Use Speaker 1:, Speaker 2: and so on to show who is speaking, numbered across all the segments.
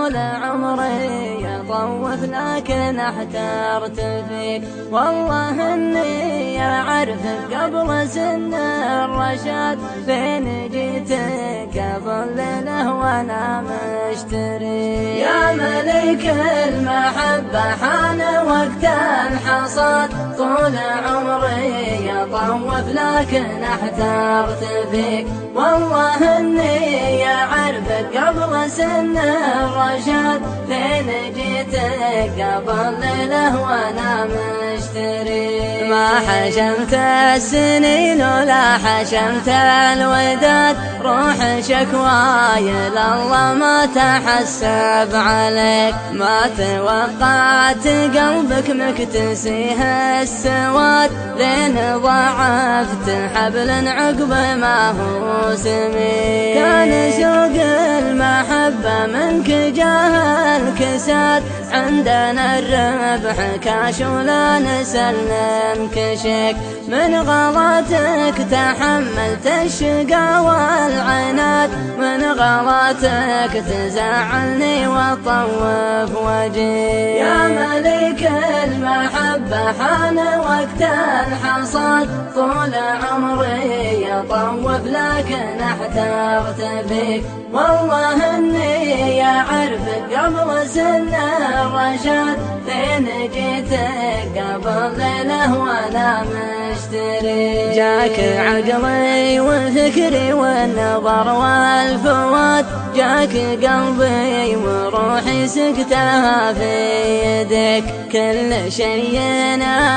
Speaker 1: طول عمري يطوف لكن احترت فيك. والله اني اعرفك قبل سن الرشاد، فين جيتك اظلله وانا مشتري. يا ملك المحبة حان وقت الحصاد، طول عمري يطوف لكن احترت فيك. والله اني اعرفك قبل سن الرشاد، فين جيتك اظلله وانا مشتري. ما حشمت السنين ولا حشمت الوداد، روح شكواي لله ما تحسب عليك. ما توقعت قلبك مكتسيه السواد، لين ضعفت حبل عقب ما هو سمين. كان شوق المحبة منك جاه الكساد، عندنا الربح كاش ولا نسلم كشك. من غلطك تحملت الشقا والعناد، من غلطك تزعلني وطوف وجهي. يا ملك المحبة حان وقت الحصاد، طول عمري يطوف لكن احترت بك. والله اني اعرفك قبل سن الرشاد، فين جيتك قبل ليله وانا مشتري. جاك عقلي وفكري والنظر والفؤاد، جاك قلبي وروحي سكتها في يدك. كل شيء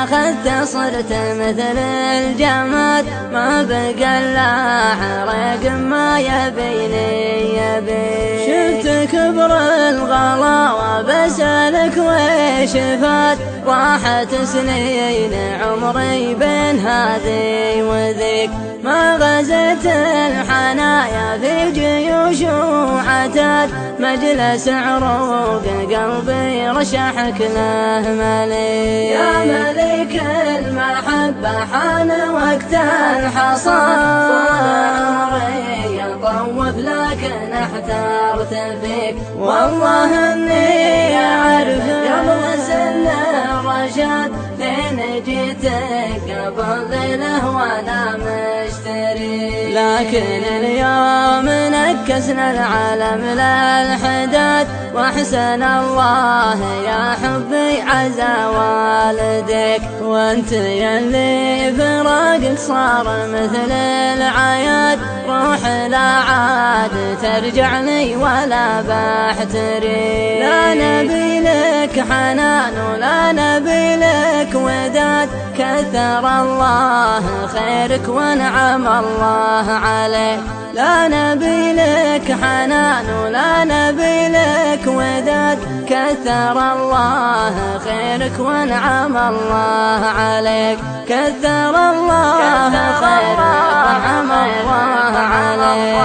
Speaker 1: اخذت صرت مثل الجماد، ما بقى الا حرق ما يبيني يبي. شفت كبر الغلا وبسألك ويش فات، راحت سنين عمري بين هذه وذيك. ما غزت الحنايا في جيوش وعتاد، مجلس عروق قلبي رشحك له مليك. يا ملك المحبة حان وقت الحصاد، عمري يطوف لكن احترت فيك. والله اني اعرف قبل سن الرشاد، فين جيتك قبل ليله وانا مشتري. لكن اليوم نكسنا العالم للحداد، واحسن الله يا حبي عزا والديك. وانت يلي فراقك صار مثل العياد، روح لا عاد ترجع لي ولا بحتري. لا نبي لك حنان ولا نبي لك وداد، كثر الله خيرك وانعم الله عليك. لا نبي لك حنان ولا نبي لك وداد، كثر الله خيرك وانعم الله عليك. كثر الله خيرك وانعم الله عليك.